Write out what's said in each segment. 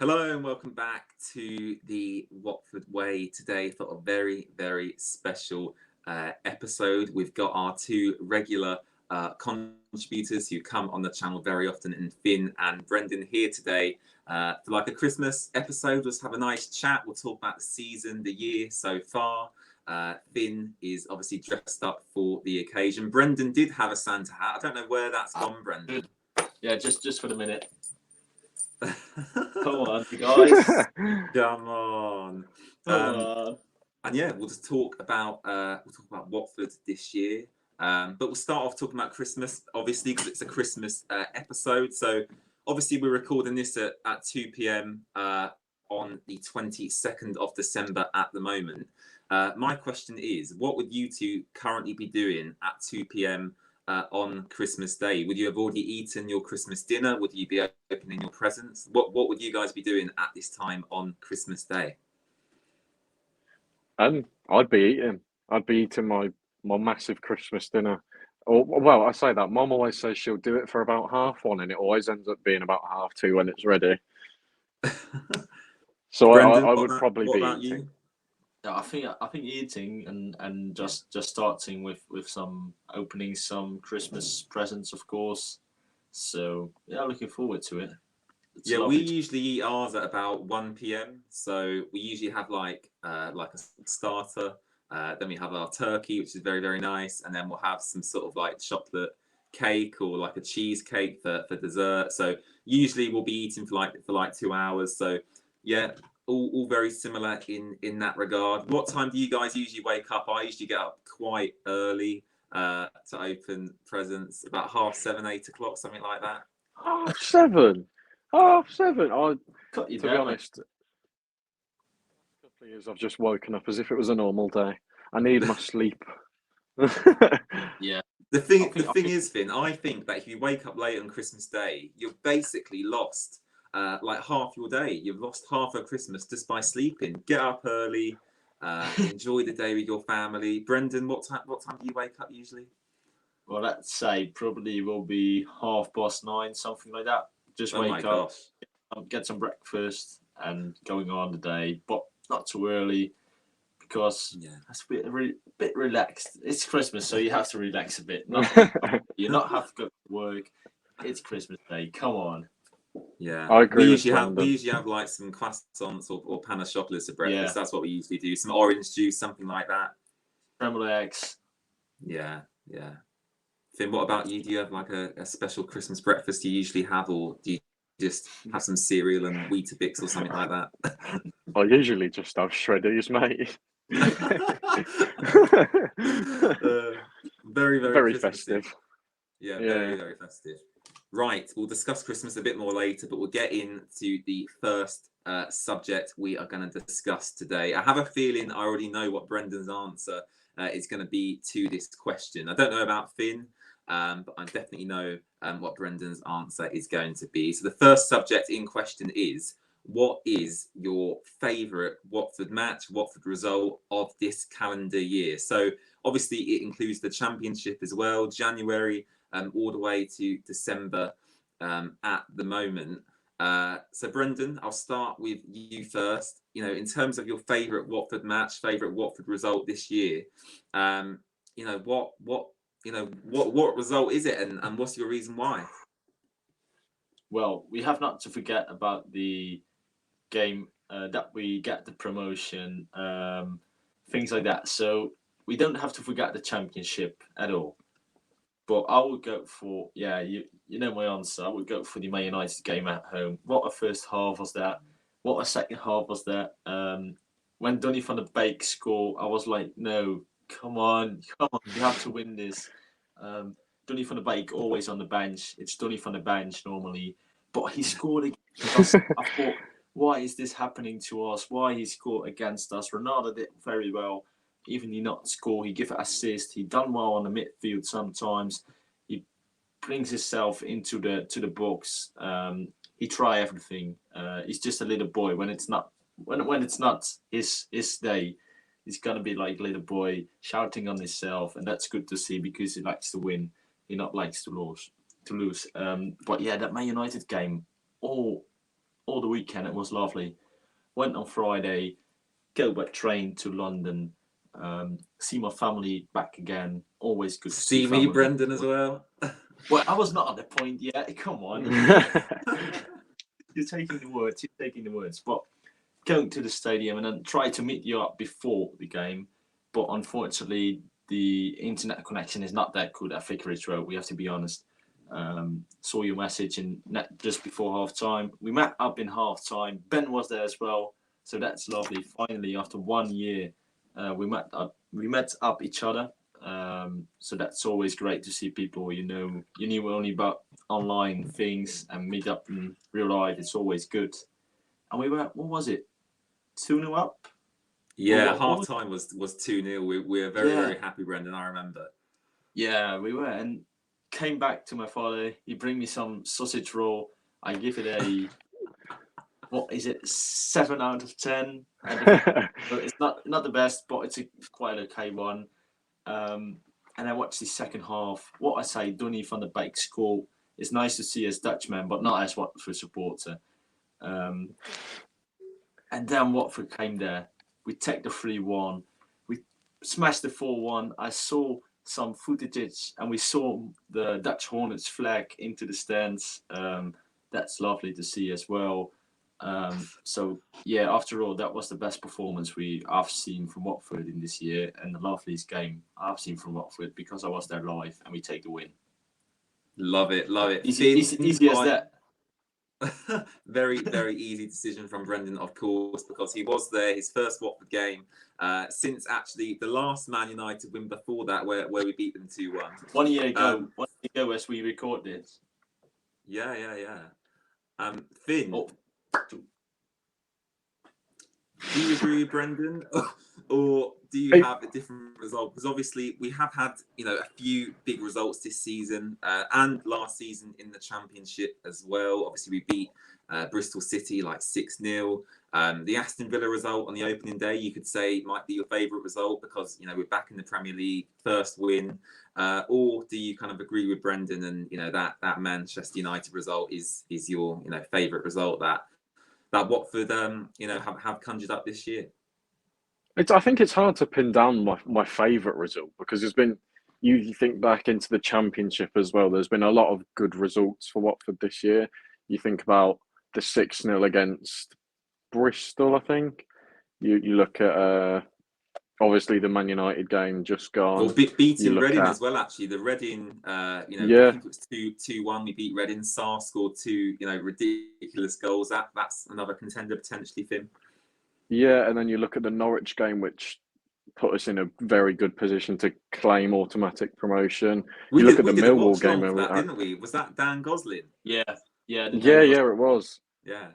Hello and welcome back to the Watford Way. Today for a very, very special episode. We've got our two regular contributors who come on the channel very often, and Finn and Brendan here today for like a Christmas episode. Let's have a nice chat. We'll talk about the season, the year so far. Finn is obviously dressed up for the occasion. Brendan did have a Santa hat. I don't know where that's gone, Brendan. Yeah, just for the minute. Come on, you guys. Come on. Come on. And yeah, we'll just talk about Watford this year. But we'll start off talking about Christmas, obviously, because it's a Christmas episode. So obviously we're recording this at 2 p.m. On the 22nd of December at the moment. My question is, what would you two currently be doing at 2 p.m. On Christmas Day? Would you have already eaten your Christmas dinner? Would you be opening your presents? What would you guys be doing at this time on Christmas Day? I'd be eating my massive Christmas dinner. Or, well, I say that Mum always says she'll do it for about 1:30, and it always ends up being about 2:30 when it's ready. So Brendan, I would probably be eating. You? Yeah, I think eating and just starting with some opening some Christmas presents, of course. So yeah, looking forward to it. Yeah, we usually eat ours at about 1 p.m. So we usually have like a starter. Then we have our turkey, which is very, very nice, and then we'll have some sort of like chocolate cake or like a cheesecake for dessert. So usually we'll be eating for like 2 hours. So yeah, all very similar in that regard. What time do you guys usually wake up? I usually get up quite early to open presents, about 7:30, 8 o'clock, something like that. 7:30. 7:30. To be honest, a couple of years I've just woken up as if it was a normal day. I need my sleep. Yeah. The thing is, Finn, I think that if you wake up late on Christmas Day, you've basically lost like half your day. You've lost half of Christmas just by sleeping. Get up early, enjoy the day with your family. Brendan, what time do you wake up usually? Well, let's say probably will be 9:30, something like that. Just wake up, get some breakfast, and going on the day, but not too early because that's a bit relaxed. It's Christmas, so you have to relax a bit. You not have to go to work. It's Christmas Day. Come on. Yeah, I agree. We usually have like some croissants or pan of chocolate for breakfast. Yeah. That's what we usually do. Some orange juice, something like that. Scrambled eggs. Yeah. Finn, what about you? Do you have like a special Christmas breakfast you usually have, or do you just have some cereal and Weetabix or something like that? I usually just have shreddies, mate. Very festive. Yeah, very, very festive. Right, we'll discuss Christmas a bit more later, but we'll get into the first subject we are going to discuss today. I have a feeling I already know what Brendan's answer is going to be to this question. I don't know about Finn, but I definitely know what Brendan's answer is going to be. So the first subject in question is, what is your favourite Watford match, Watford result of this calendar year? So obviously it includes the Championship as well, January all the way to December at the moment. So Brendan, I'll start with you first. You know, in terms of your favourite Watford match, favourite Watford result this year, you know, what result is it, and what's your reason why? Well, we have not to forget about the game that we get the promotion, things like that. So we don't have to forget the Championship at all. But I would go for, you know my answer. I would go for the Man United game at home. What a first half was that? What a second half was that? When Donny van der Beek scored, I was like, no, come on, you have to win this. Donny van der Beek always on the bench. It's Donny van der bench normally. But he scored again. I thought, why is this happening to us? Why he scored against us? Ronaldo did very well. Even he not score, he give an assist. He done well on the midfield sometimes. He brings himself into the box. He try everything. He's just a little boy. When it's not his day, he's gonna be like little boy shouting on himself, and that's good to see because he likes to win. He not likes to lose. But yeah, that Man United game, all the weekend. It was lovely. Went on Friday, go by train to London, see my family back again. Always good to see See me, family. Brendan, as well. Well, I was not at the point yet. Come on. You're taking the words. You're taking the words. But going to the stadium and then try to meet you up before the game. But unfortunately, the internet connection is not that good at Vicarage Road. We have to be honest. Saw your message just before half time. We met up in half time. Ben was there as well. So that's lovely. Finally, after 1 year, we met up each other. So that's always great to see people you knew only about online things and meet up in real life. It's always good. And we were, what was it, 2-0 up? Yeah, half time was 2-0. We were very happy, Brendan. I remember. Yeah, we were, and came back to my father. He bring me some sausage roll. I give it a what is it, 7 out of 10. So it's not the best, but it's quite an okay one. And I watched the second half. What I say, Donny van der Beek score. It's nice to see as Dutchman, but not as Watford supporter. And then Watford came there. We take the 3-1. We smashed the 4-1. I saw some footage, and we saw the Dutch Hornets flag into the stands. That's lovely to see as well. So yeah, after all, that was the best performance I've seen from Watford in this year, and the loveliest game I've seen from Watford because I was there live, and we take the win. Love it. Easy as that. Very easy decision from Brendan, of course, because he was there, his first Watford game since actually the last Man United win before that, where we beat them 2-1. 1 year ago. 1 year ago as we record this. Yeah. Finn, do you agree with Brendan, or do you have a different result? Because obviously we have had a few big results this season and last season in the Championship as well. Obviously we beat Bristol City like 6-0. The Aston Villa result on the opening day, you could say, might be your favourite result because we're back in the Premier League, first win. Or do you kind of agree with Brendan and that Manchester United result is your favourite result that Watford have conjured up this year? I think it's hard to pin down my favourite result because there's been, you think back into the Championship as well, there's been a lot of good results for Watford this year. You think about the 6-0 against Bristol, I think. You look at obviously the Man United game just gone. Well, beating Reading as well, actually. The Reading, I think it was 2-1. We beat Reading. Sarr scored 2, ridiculous goals. That's another contender potentially, Finn. Yeah, and then you look at the Norwich game, which put us in a very good position to claim automatic promotion. You look at the Millwall game, didn't we? Was that Dan Gosling? Yeah. It was. Yeah.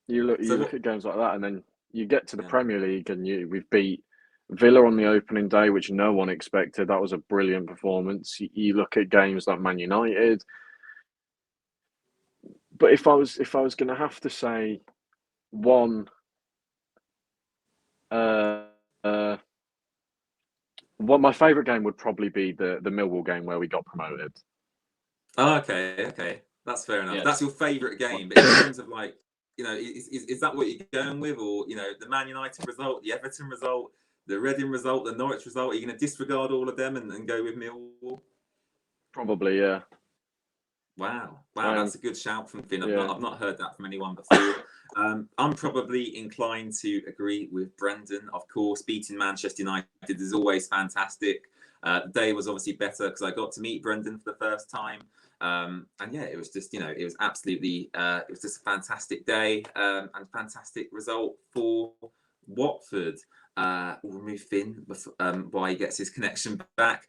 You look at games like that, and then you get to the Premier League, and we've beat Villa on the opening day, which no one expected. That was a brilliant performance. You look at games like Man United, but if I was going to have to say one, my favourite game would probably be the Millwall game where we got promoted. Oh, okay, that's fair enough. Yeah. That's your favourite game, but in terms of is that what you're going with, or the Man United result, the Everton result, the Reading result, the Norwich result? Are you going to disregard all of them and go with Millwall? Probably, yeah. Wow, that's a good shout from Finn. I've not heard that from anyone before. I'm probably inclined to agree with Brendan. Of course, beating Manchester United is always fantastic. The day was obviously better because I got to meet Brendan for the first time. And yeah, it was just, it was absolutely, it was just a fantastic day and fantastic result for Watford. We'll remove Finn while he gets his connection back.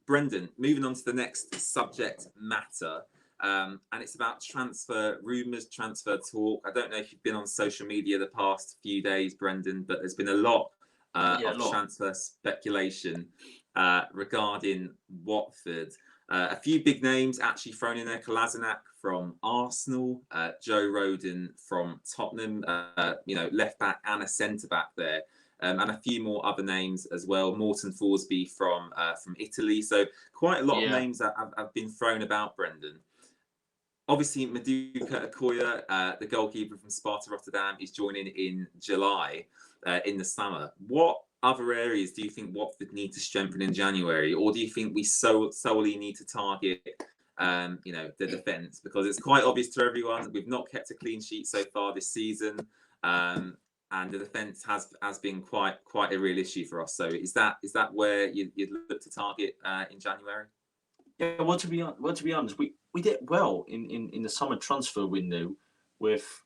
Brendan, moving on to the next subject matter. And it's about transfer rumours, transfer talk. I don't know if you've been on social media the past few days, Brendan, but there's been a lot of transfer speculation regarding Watford. A few big names actually thrown in there. Kolasinac from Arsenal, Joe Rodon from Tottenham, left back and a centre back there. And a few more other names as well. Morton Torsby from Italy. So quite a lot of names that have been thrown about, Brendan. obviously, Maduka Okoye, the goalkeeper from Sparta Rotterdam, is joining in July in the summer. What other areas do you think Watford need to strengthen in January, or do you think we solely need to target, the defence? Because it's quite obvious to everyone we've not kept a clean sheet so far this season, and the defence has been quite a real issue for us. So is that where you'd look to target in January? Yeah, well, to be honest, we did well in the summer transfer window with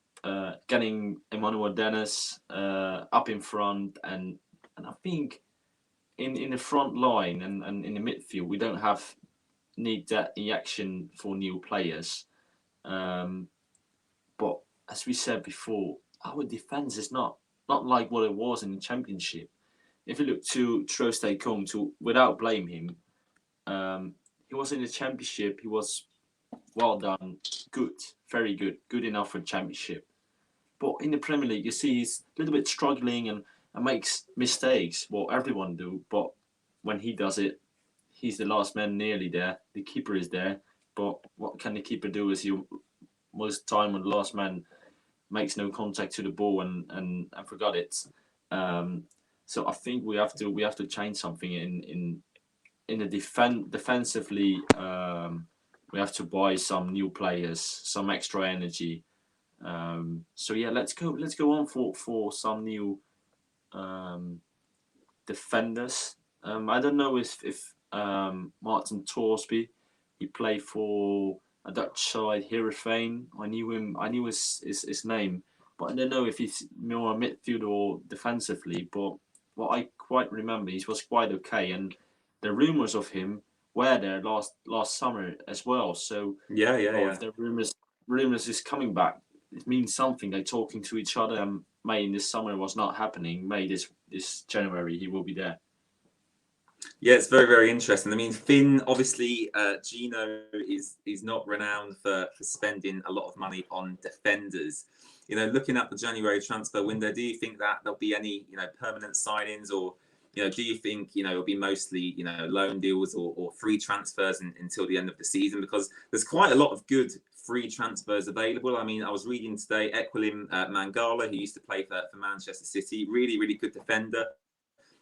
getting Emmanuel Dennis up in front, and I think in the front line and in the midfield we don't need that injection for new players. But as we said before, our defense is not like what it was in the Championship. If you look to Torsby to, without blame him, he was in the Championship. He was well done, good, very good, good enough for the Championship. But in the Premier League, you see he's a little bit struggling and makes mistakes. Well, everyone do, but when he does it, he's the last man nearly there. The keeper is there, but what can the keeper do? Is you most time when the last man makes no contact to the ball and forgot it. So I think we have to change something in the defensively. We have to buy some new players, some extra energy. So yeah, let's go on for some new defenders. I don't know if Martin Torsby, he played for a Dutch side, Heerenveen. I knew his name, but I don't know if he's more midfield or defensively. But what I quite remember, he was quite okay, and the rumours of him were there last summer as well. So Yeah. if the rumours is coming back, it means something. They're talking to each other. And May in this summer was not happening. May this January he will be there. Yeah, it's very, very interesting. I mean, Finn, obviously, Gino is not renowned for spending a lot of money on defenders. Looking at the January transfer window, do you think that there'll be any, permanent signings, or, do you think, it'll be mostly, loan deals or free transfers until the end of the season? Because there's quite a lot of good free transfers available. I mean, I was reading today, Equilim Mangala, who used to play for Manchester City, really, really good defender.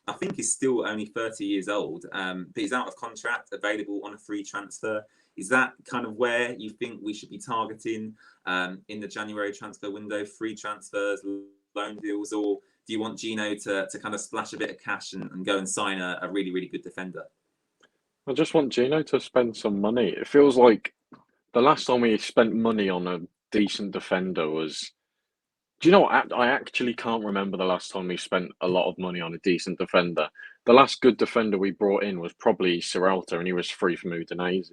I think he's still only 30 years old, but he's out of contract, available on a free transfer. Is that kind of where you think we should be targeting in the January transfer window? Free transfers, loan deals, or do you want Gino to kind of splash a bit of cash and go and sign a really, really good defender? I just want Gino to spend some money. It feels like the last time we spent money on a decent defender was... Do you know what? I actually can't remember the last time we spent a lot of money on a decent defender. The last good defender we brought in was probably Serralta, and he was free from Udinese.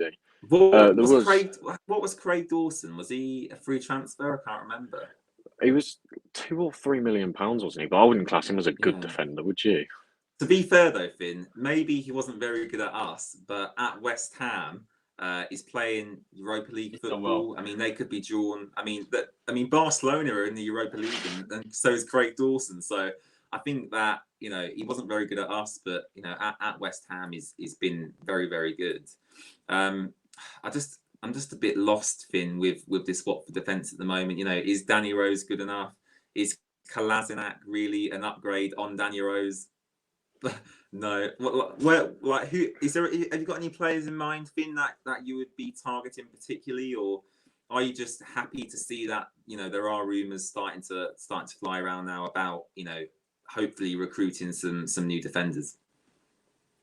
What was Craig Dawson? Was he a free transfer? I can't remember. He was £2 or £3 million, wasn't he? But I wouldn't class him as a good defender, would you? To be fair though, Finn, maybe he wasn't very good at us, but at West Ham, he's playing Europa League football. Well. I mean, they could be drawn. I mean, Barcelona are in the Europa League, and so is Craig Dawson. So I think that he wasn't very good at us, but at West Ham, he's been very, very good. I'm just a bit lost, Finn, with this Watford defence at the moment. Is Danny Rose good enough? Is Kolasinac really an upgrade on Danny Rose? No. Who is there? Have you got any players in mind, Finn, that you would be targeting particularly, or are you just happy to see that there are rumours starting to fly around now about hopefully recruiting some new defenders?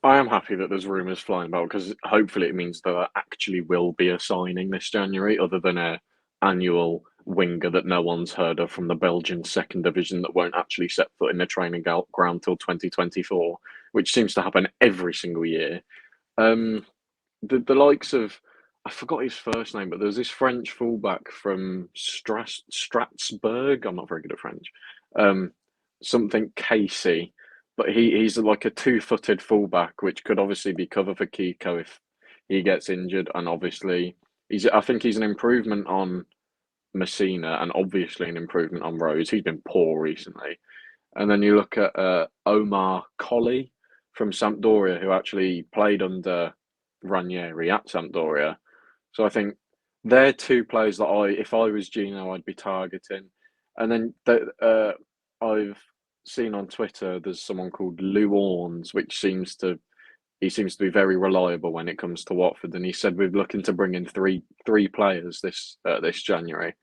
I am happy that there's rumours flying about, because hopefully it means that there actually will be a signing this January, other than a annual winger that no one's heard of from the Belgian second division that won't actually set foot in the training ground till 2024, which seems to happen every single year. The likes of, I forgot his first name, but there's this French fullback from Strasbourg. I'm not very good at French. Something Casey, but he's like a two-footed fullback, which could obviously be cover for Kiko if he gets injured, and obviously I think he's an improvement on Messina, and obviously an improvement on Rose. He's been poor recently. And then you look at Omar Colley from Sampdoria, who actually played under Ranieri at Sampdoria. So I think they're two players that if I was Gino, I'd be targeting. And then I've seen on Twitter there's someone called Lou Orns, which seems to be very reliable when it comes to Watford, and he said we're looking to bring in three players this January.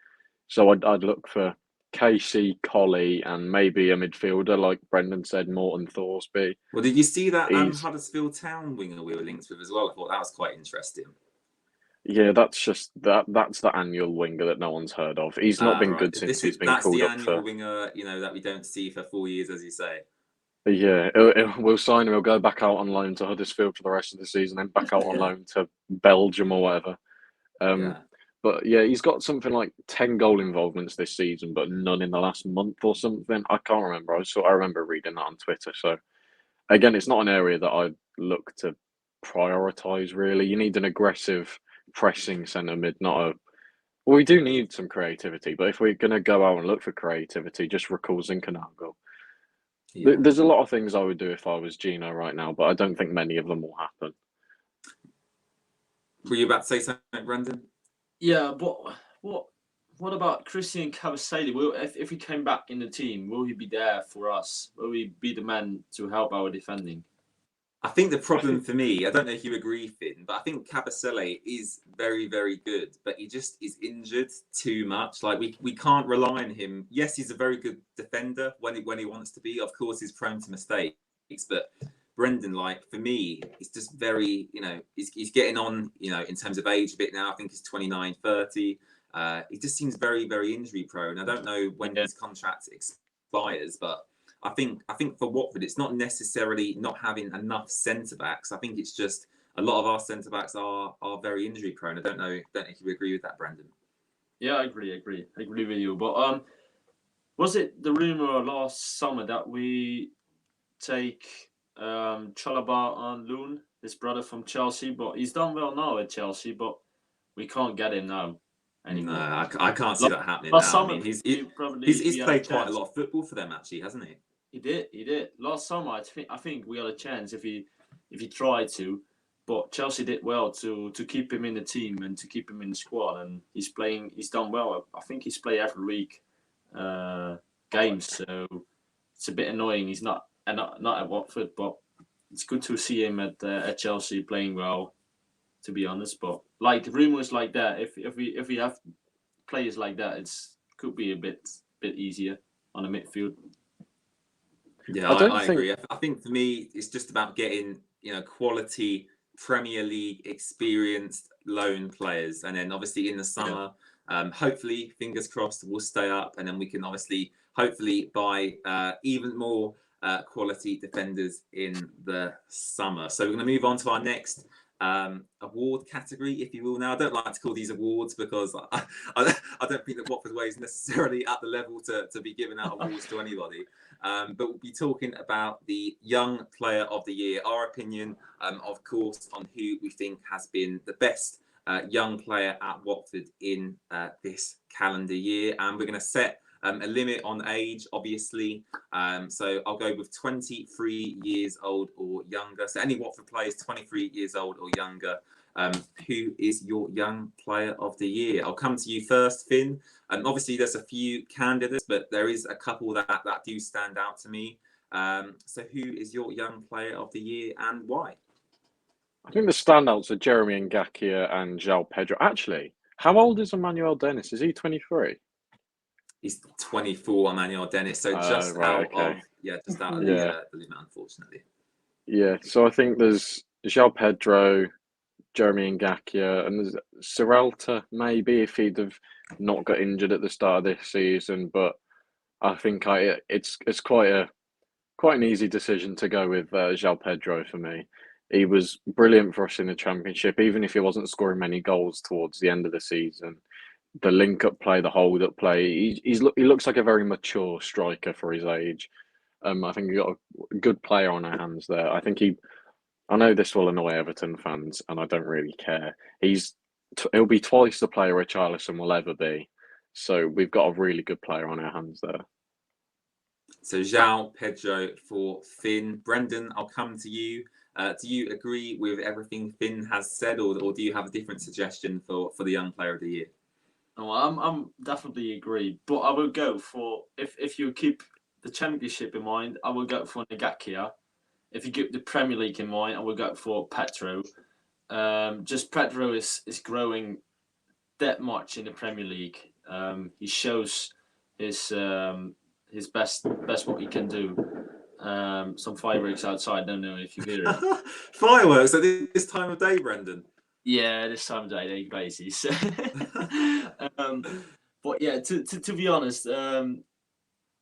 So I'd look for Casey, Colley, and maybe a midfielder like Brendan said, Morton Thorsby. Well, did you see that He's Huddersfield Town winger we were linked with as well? I thought that was quite interesting. Yeah, that's the annual winger that no one's heard of. He's not been Right. good since he's been That's called the up annual for. winger, that we don't see for 4 years, as you say. Yeah, we'll sign him. He'll go back out on loan to Huddersfield for the rest of the season, then back out on Yeah. loan to Belgium or whatever. Yeah. But yeah, he's got something like 10 goal involvements this season, but none in the last month or something. I can't remember. I remember reading that on Twitter. So again, it's not an area that I'd look to prioritise really. You need an aggressive pressing centre mid, not a. Well, we do need some creativity, but if we're going to go out and look for creativity, just recall Zinchenko. Yeah. There's a lot of things I would do if I was Gino right now, but I don't think many of them will happen. Were you about to say something, Brendan? Yeah, but what about Christian Cavaselli? If he came back in the team, will he be there for us? Will he be the man to help our defending? I think the problem for me, I don't know if you agree, Finn, but I think Kabasele is very, very good, but he just is injured too much. Like we can't rely on him. Yes, he's a very good defender when he wants to be. Of course, he's prone to mistakes, but Brendan, like for me, he's just very, he's getting on, in terms of age a bit now. I think he's 29, 30. He just seems very, very injury prone. I don't know when his contract expires, but I think for Watford, it's not necessarily not having enough centre backs. I think it's just a lot of our centre backs are very injury prone. I don't know if you agree with that, Brendan. Yeah, I agree with you. But was it the rumor last summer that we take Chalobah on loan, his brother from Chelsea? But he's done well now at Chelsea, but we can't get him now anymore. No, I can't see that happening now. Summer, I mean, he's played quite a lot of football for them, actually, hasn't he? He did. Last summer, I think we had a chance if he tried to, but Chelsea did well to keep him in the team and to keep him in the squad, and he's done well. I think he's played every week games, so it's a bit annoying. He's not at Watford, but it's good to see him at Chelsea playing well, to be honest. But like rumors like that, if we have players like that, it's could be a bit easier on the midfield. Yeah, I agree. I think for me, it's just about getting quality Premier League experienced loan players, and then obviously in the summer, hopefully, fingers crossed, we'll stay up, and then we can hopefully buy even more quality defenders in the summer. So we're going to move on to our next award category, if you will. Now, I don't like to call these awards because I don't think that WatfordWay is necessarily at the level to be giving out awards to anybody. But we'll be talking about the Young Player of the Year, our opinion, of course, on who we think has been the best young player at Watford in this calendar year. And we're going to set a limit on age, obviously. So I'll go with 23 years old or younger. So any Watford players 23 years old or younger. Who is your young player of the year? I'll come to you first, Finn. Obviously, there's a few candidates, but there is a couple that do stand out to me. So who is your young player of the year and why? I think the standouts are Jeremy Ngakia and João Pedro. Actually, how old is Emmanuel Dennis? Is he 23? He's 24, Emmanuel Dennis. So just out of the limit, unfortunately. Yeah, so I think there's João Pedro, Jeremy Ngakia, and there's Serralta, maybe, if he'd have not got injured at the start of this season. But I think it's quite an easy decision to go with João Pedro for me. He was brilliant for us in the Championship, even if he wasn't scoring many goals towards the end of the season. The link-up play, the hold-up play, he looks like a very mature striker for his age. I think we've got a good player on our hands there. I know this will annoy Everton fans, and I don't really care. He'll be twice the player Richarlison will ever be. So we've got a really good player on our hands there. So João Pedro for Finn. Brendan, I'll come to you. Do you agree with everything Finn has said, or do you have a different suggestion for the Young Player of the Year? No, I'm definitely agree, but I will go for if you keep the Championship in mind, I will go for Ngakia. If you keep the Premier League in mind, I will go for Petro. Just Petro is growing that much in the Premier League. He shows his best what he can do. Some fireworks outside. Don't know if you hear it. Fireworks at this time of day, Brendan. Yeah, this time of day they crazy. So, but yeah, to be honest,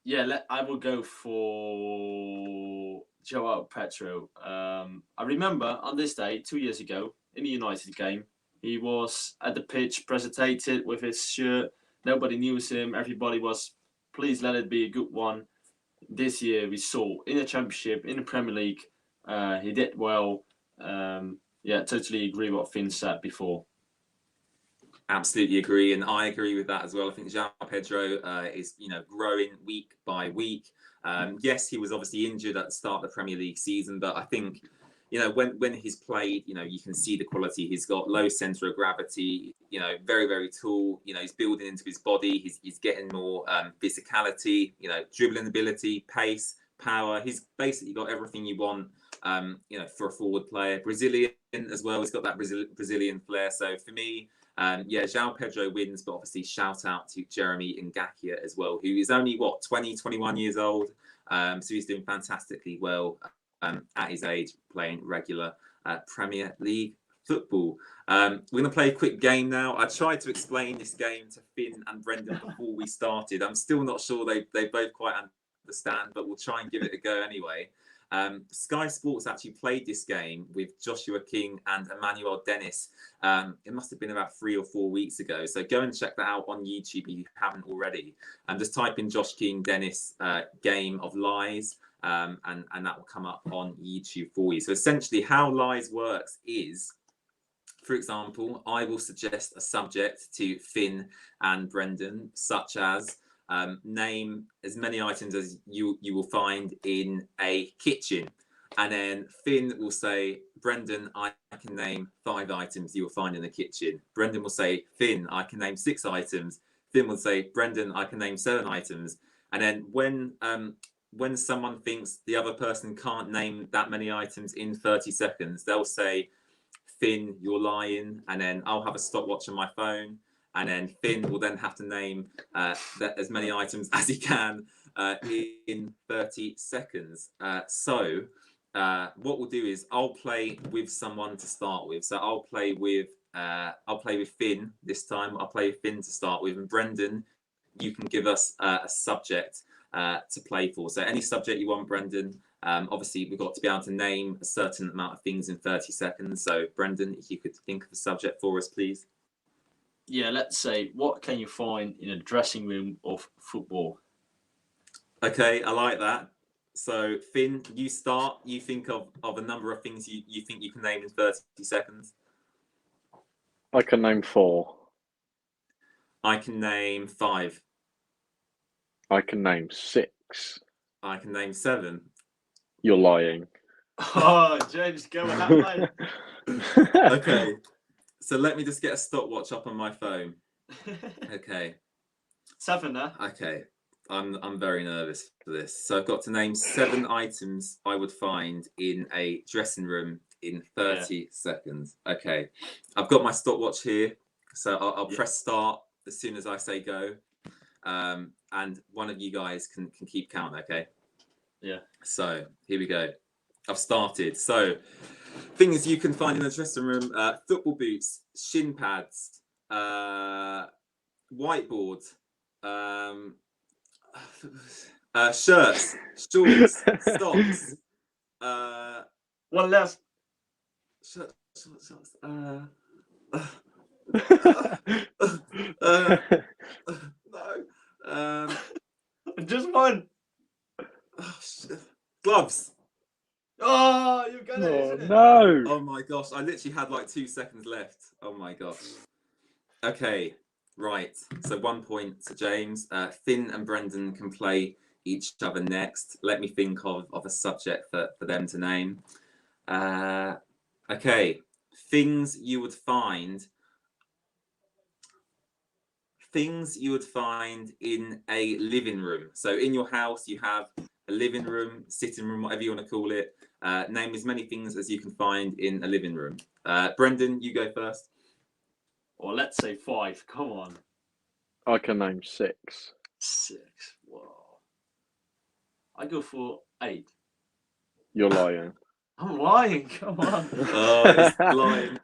yeah, I will go for Joao Petro. I remember on this day 2 years ago in the United game, he was at the pitch, presented with his shirt. Nobody knew him. Everybody was, please let it be a good one. This year we saw in the Championship, in the Premier League, he did well. Yeah, totally agree with what Finn said before. Absolutely agree, and I agree with that as well. I think Joao Pedro is, growing week by week. Yes, he was obviously injured at the start of the Premier League season, but I think, when he's played, you can see the quality. He's got low centre of gravity, very, very tall. He's building into his body. He's getting more physicality, dribbling ability, pace, power. He's basically got everything you want, for a forward player. Brazilian as well. He's got that Brazilian flair. So for me, Joao Pedro wins, but obviously shout out to Jeremy Ngakia as well, who is only 21 years old. So he's doing fantastically well at his age, playing regular Premier League football. We're going to play a quick game now. I tried to explain this game to Finn and Brendan before we started. I'm still not sure they both quite understand, but we'll try and give it a go anyway. Sky Sports actually played this game with Joshua King and Emmanuel Dennis. It must have been about 3 or 4 weeks ago. So go and check that out on YouTube if you haven't already. And just type in Josh King Dennis game of lies, and that will come up on YouTube for you. So essentially how lies works is, for example, I will suggest a subject to Finn and Brendan, such as name as many items as you will find in a kitchen, and then Finn will say, Brendan, I can name 5 items you will find in the kitchen. Brendan will say, Finn, I can name 6 items. Finn will say, Brendan, I can name 7 items. And then when someone thinks the other person can't name that many items in 30 seconds, they'll say, Finn, you're lying. And then I'll have a stopwatch on my phone. And then Finn will then have to name as many items as he can in 30 seconds. So what we'll do is I'll play with someone to start with. So I'll play with Finn this time. I'll play with Finn to start with. And Brendan, you can give us a subject to play for. So any subject you want, Brendan. Obviously, we've got to be able to name a certain amount of things in 30 seconds. So Brendan, if you could think of a subject for us, please. Yeah, let's say, what can you find in a dressing room of football? Okay, I like that. So, Finn, you start. You think of a number of things you think you can name in 30 seconds. I can name 4. I can name 5. I can name 6. I can name 7. You're lying. Oh, James, go ahead, mate. Okay. So let me just get a stopwatch up on my phone. Okay. 7 now. Okay. I'm very nervous for this. So I've got to name 7 items I would find in a dressing room in 30 seconds. Okay. I've got my stopwatch here. So I'll press start as soon as I say go. And one of you guys can keep count, okay? Yeah. So here we go. I've started. So things you can find in the dressing room: football boots, shin pads, whiteboard, shirts, shorts, socks. One left. Shorts. No. Just one. Gloves. Oh, you got it, isn't it? No. Oh my gosh, I literally had like 2 seconds left. Oh my gosh. Okay, right. So 1 point to James. Finn and Brendan can play each other next. Let me think of a subject for them to name. Okay, things you would find in a living room. So in your house, you have a living room, sitting room, whatever you want to call it. Name as many things as you can find in a living room. Brendan, you go first. Or let's say 5. Come on. I can name 6. 6. Whoa. I go for 8. You're lying. I'm lying. Come on. Oh, he's lying.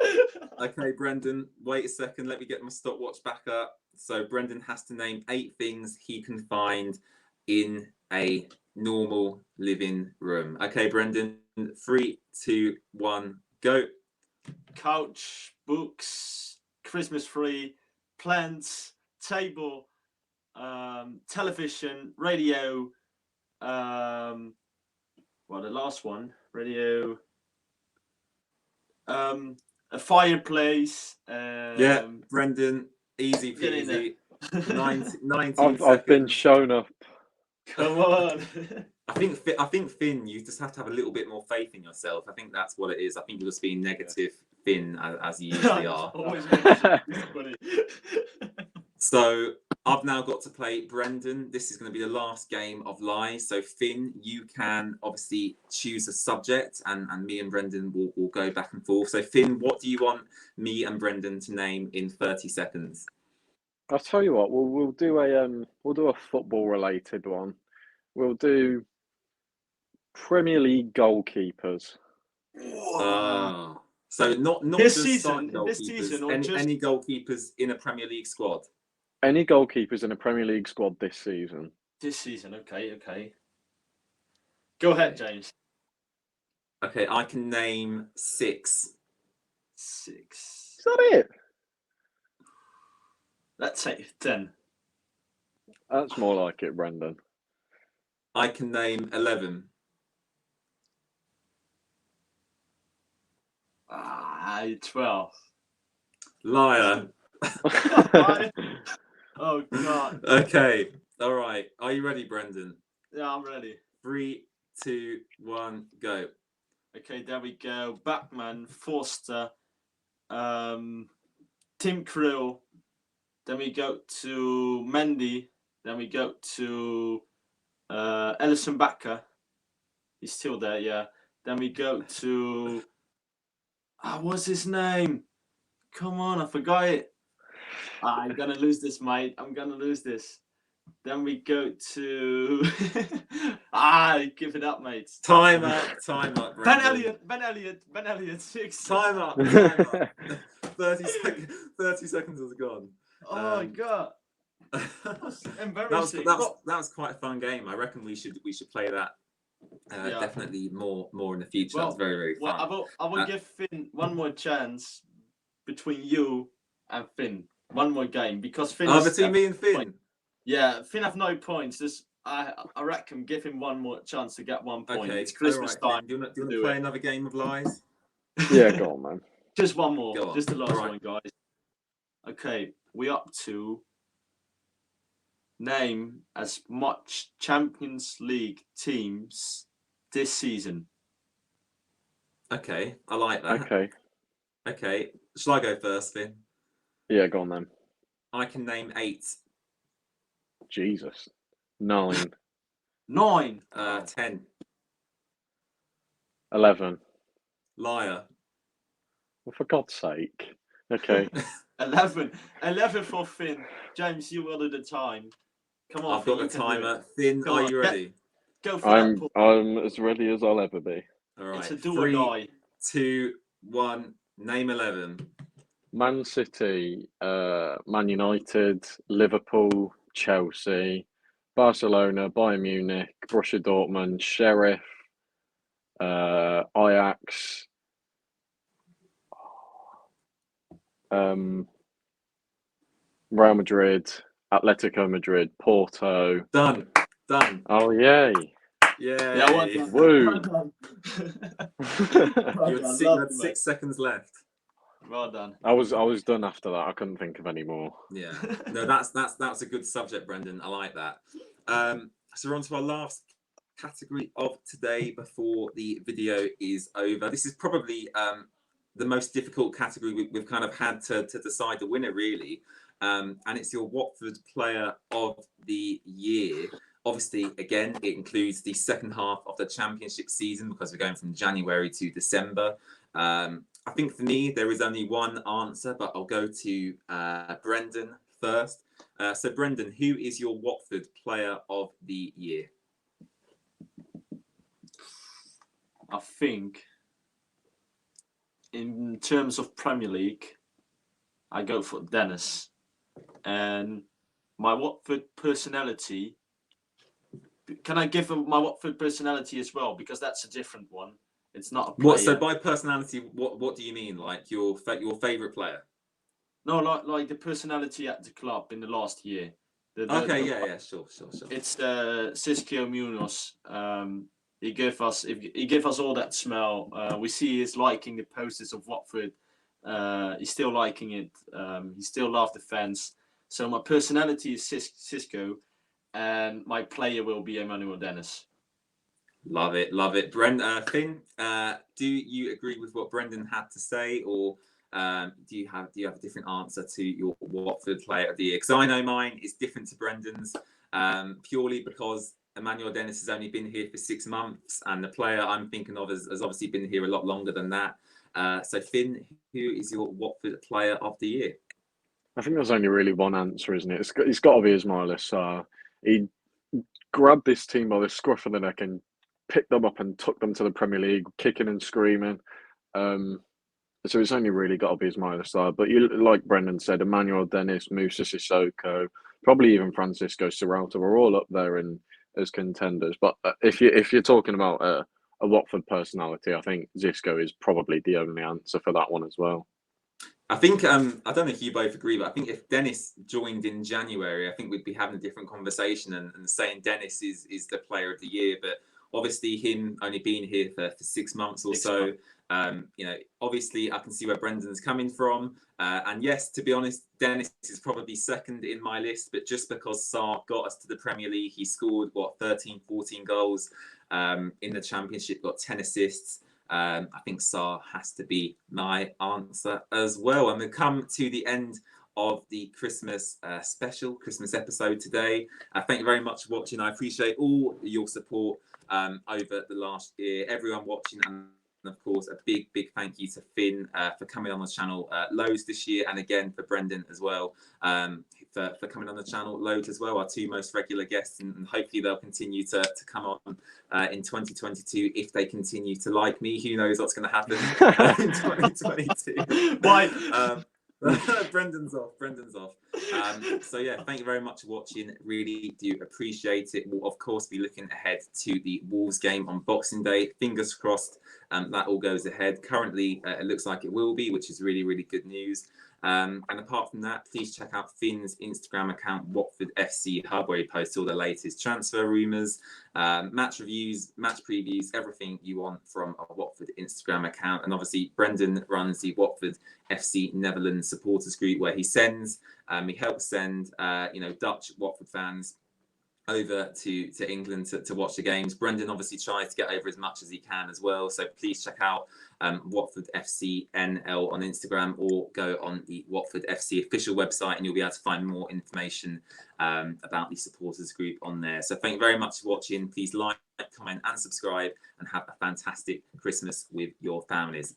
Okay, Brendan, wait a second. Let me get my stopwatch back up. So Brendan has to name 8 things he can find in a normal living room. Okay, Brendan, 3, 2, 1, go. Couch, books, Christmas tree, plants, table, television, radio. Well, the last one, radio. A fireplace. Yeah, Brendan, easy peasy. 19 I've been seconds. shown up. Come on. I think Finn, you just have to have a little bit more faith in yourself. I think that's what it is. I think you're just being negative, Finn, as you usually are. Always funny. So I've now got to play Brendan. This is going to be the last game of lies. So Finn, you can obviously choose a subject, and me and Brendan will go back and forth. So Finn, what do you want me and Brendan to name in 30 seconds? I'll tell you what. We'll do a football related one. We'll do Premier League goalkeepers. So not This just season, starting this season, goalkeepers, or just any goalkeepers in a Premier League squad. Any goalkeepers in a Premier League squad this season? this season. Okay. Go ahead, James. Okay, I can name 6. 6. Is that it? Let's say 10. That's more like it, Brendan. I can name 11. 12. Liar. Oh God. Okay. All right. Are you ready, Brendan? Yeah, I'm ready. 3, 2, 1, go. Okay, there we go. Batman, Forster, Tim Krill. Then we go to Mendy. Then we go to Ellison Bakker. He's still there, yeah. Then we go to what's his name? Come on, I forgot it. I'm gonna lose this, mate. I'm gonna lose this. Then we go to give it up, mate. Time up, Brendan. Ben Elliott, 6. Time up. 30 seconds has gone. Oh my God. That Embarrassing. was quite a fun game. I reckon we should play that definitely more in the future. That was very, very fun. Well, I will give Finn one more chance between you and Finn. One more game, because Finn. Between me and Finn. Yeah, Finn have no points. I reckon give him one more chance to get 1 point. Okay, It's Christmas time. Do you want to play another game of lies? Yeah, go on, man. Just one more. Go on. Just the last Right. one, guys. Okay, we're up to name as much Champions League teams this season. Okay, I like that. Okay. Shall I go first, Finn? Yeah, go on then. I can name 8. Jesus. 9. 9. 10. 11. Liar. Well, for God's sake. Okay. 11 for Finn. James, you will do the time. Come on, I've got the timer. Finn, Come are on, you ready? Go for I'm that. I'm as ready as I'll ever be. All right. It's a do or 3, die. 2, 1. Name 11. Man City, Man United, Liverpool, Chelsea, Barcelona, Bayern Munich, Borussia Dortmund, Sheriff, Ajax, Real Madrid, Atletico Madrid, Porto. Done. Oh, yay. Yeah. Yeah, well done. Woo. Well done. You had 6 seconds left. Well done. I was done after that. I couldn't think of any more. Yeah. No, that's a good subject, Brendan. I like that. So we're on to our last category of today before the video is over. This is probably the most difficult category we've kind of had to decide the winner, really. And it's your Watford Player of the Year. Obviously, again, it includes the second half of the Championship season because we're going from January to December. I think for me, there is only one answer, but I'll go to Brendan first. So, Brendan, who is your Watford Player of the Year? I think in terms of Premier League, I go for Dennis. And my Watford personality, can I give my Watford personality as well? Because that's a different one. It's not a player. What? So by personality, what do you mean? Like your favourite player? No, like the personality at the club in the last year. Sure. It's Xisco Munoz. He gave us all that smell. We see he's liking the posters of Watford. He's still liking it. He still loves the fans. So my personality is Xisco, and my player will be Emmanuel Dennis. Love it. Finn, do you agree with what Brendan had to say, or do you have a different answer to your Watford Player of the Year? Because I know mine is different to Brendan's, purely because Emmanuel Dennis has only been here for 6 months, and the player I'm thinking of has obviously been here a lot longer than that. So Finn, who is your Watford Player of the Year? I think there's only really one answer, isn't it? It's got to be Ismaila Sarr. He grabbed this team by the scruff of the neck and picked them up and took them to the Premier League, kicking and screaming. So it's only really got to be Ismaila Sarr. But you, like Brendan said, Emmanuel Dennis, Moussa Sissoko, probably even Francisco Serralta were all up there as contenders. But if you're talking about a Watford personality, I think Xisco is probably the only answer for that one as well. I think I don't know if you both agree, but I think if Dennis joined in January, I think we'd be having a different conversation and saying Dennis is the Player of the Year. But obviously, him only being here for 6 months or so, obviously I can see where Brendan's coming from. And yes, to be honest, Dennis is probably second in my list. But just because Sarr got us to the Premier League, he scored 13, 14 goals in the Championship, got 10 assists. I think Sarr has to be my answer as well. And we come to the end of the Christmas special, Christmas episode today. Thank you very much for watching. I appreciate all your support over the last year, everyone watching, and of course a big thank you to Finn for coming on the channel loads this year, and again for Brendan as well for coming on the channel loads as well, our 2 most regular guests, and hopefully they'll continue to come on in 2022 if they continue to like me. Who knows what's going to happen in 2022. Bye. Brendan's off. So yeah, thank you very much for watching. Really do appreciate it. We'll of course be looking ahead to the Wolves game on Boxing Day. Fingers crossed that all goes ahead. Currently it looks like it will be, which is really good news. And apart from that, please check out Finn's Instagram account, Watford FC Hub, where he posts all the latest transfer rumours, match reviews, match previews, everything you want from a Watford Instagram account. And obviously, Brendan runs the Watford FC Netherlands supporters group, where he helps send Dutch Watford fans over to England to watch the games. Brendan obviously tries to get over as much as he can as well. So please check out Watford FC NL on Instagram, or go on the Watford FC official website and you'll be able to find more information about the supporters group on there. So thank you very much for watching. Please like, comment and subscribe, and have a fantastic Christmas with your families.